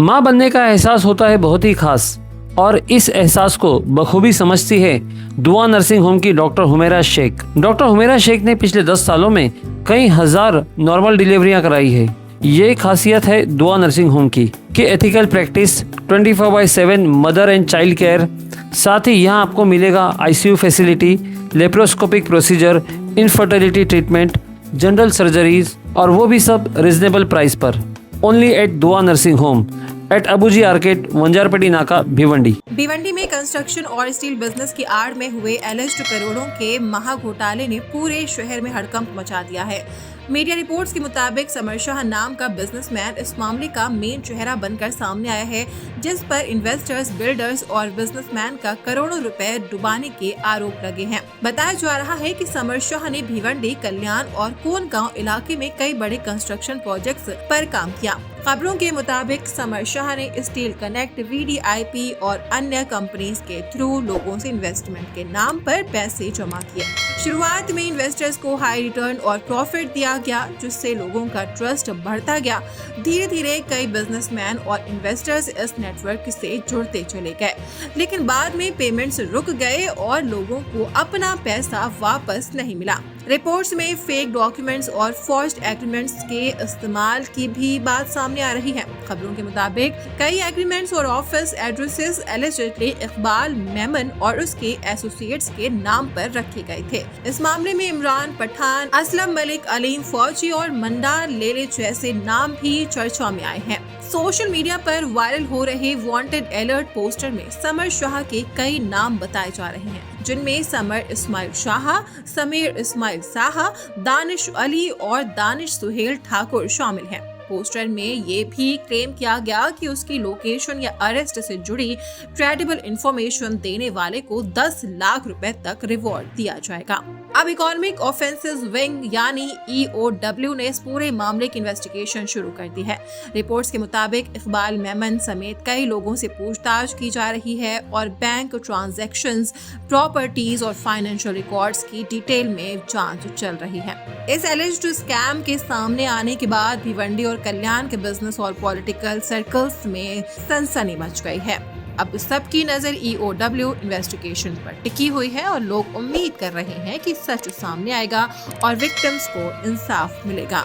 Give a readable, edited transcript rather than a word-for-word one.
माँ बनने का एहसास होता है बहुत ही खास, और इस एहसास को बखूबी समझती है दुआ नर्सिंग होम की डॉक्टर हुमैरा शेख। डॉक्टर हुमैरा शेख ने पिछले 10 सालों में कई हजार नॉर्मल डिलीवरियां कराई है। ये खासियत है दुआ नर्सिंग होम की कि ethical practice, 24/7 mother and child care, साथ ही यहाँ आपको मिलेगा ICU facility, laparoscopic procedure, infertility treatment, general surgeries, और वो भी सब रिजनेबल प्राइस पर। Only at Dua nursing home at Abuji arcade, Vanjarpatti Naka, Bhiwandi में कंस्ट्रक्शन और स्टील बिजनेस की आड़ में हुए एलिज्ड करोड़ों के महा घोटाले ने पूरे शहर में हड़कंप मचा दिया है। मीडिया रिपोर्ट्स के मुताबिक समर शाह नाम का बिजनेसमैन इस मामले का मेन चेहरा बनकर सामने आया है, जिस पर इन्वेस्टर्स, बिल्डर्स और बिजनेसमैन का करोड़ों रुपए डुबाने के आरोप लगे हैं। बताया जा रहा है कि समर शाह ने भिवंडी, कल्याण और कोनगांव इलाके में कई बड़े कंस्ट्रक्शन प्रोजेक्ट्स पर काम किया। खबरों के मुताबिक समर शाह ने स्टील कनेक्ट, VDIP और अन्य कंपनीज के थ्रू लोगों से इन्वेस्टमेंट के नाम पर पैसे जमा किए। शुरुआत में इन्वेस्टर्स को हाई रिटर्न और प्रॉफिट दिया गया, जिससे लोगों का ट्रस्ट बढ़ता गया। धीरे धीरे कई बिजनेसमैन और इन्वेस्टर्स इस नेटवर्क से जुड़ते चले गए, लेकिन बाद में पेमेंट्स रुक गए और लोगों को अपना पैसा वापस नहीं मिला। रिपोर्ट्स में फेक डॉक्यूमेंट्स और फॉर्ज्ड एग्रीमेंट्स के इस्तेमाल की भी बात सामने आ रही है। खबरों के मुताबिक कई एग्रीमेंट्स और office addresses allegedly Iqbal Memon और उसके एसोसिएट्स के नाम पर रखे गए थे। इस मामले में इमरान पठान, असलम मलिक, अलीम फौजी और मंडार लेले जैसे नाम भी चर्चा में आए हैं। सोशल मीडिया पर वायरल हो रहे वांटेड अलर्ट पोस्टर में समर शाह के कई नाम बताए जा रहे हैं, जिनमें समर इस्माइल शाह, समीर इस्माइल शाह, दानिश अली और दानिश सुहेल ठाकुर शामिल हैं। पोस्टर में ये भी क्लेम किया गया कि उसकी लोकेशन या अरेस्ट से जुड़ी क्रेडिबल इंफॉर्मेशन देने वाले को 10 लाख रुपए तक रिवॉर्ड दिया जाएगा। अब इकोनॉमिक ऑफेंसेस विंग यानी EOW ने इस पूरे मामले की इन्वेस्टिगेशन शुरू कर दी है। रिपोर्ट्स के मुताबिक इकबाल मेमन समेत कई लोगों से पूछताछ की जा रही है और बैंक ट्रांजैक्शंस, प्रॉपर्टीज और फाइनेंशियल रिकॉर्ड्स की डिटेल में जांच चल रही है। इस एलिज्ड स्कैम के सामने आने के बाद भिवंडी और कल्याण के बिजनेस और पॉलिटिकल सर्कल्स में सनसनी मच गई है। अब सबकी नजर EOW इन्वेस्टिगेशन पर टिकी हुई है और लोग उम्मीद कर रहे हैं कि सच सामने आएगा और विक्टिम्स को इंसाफ मिलेगा।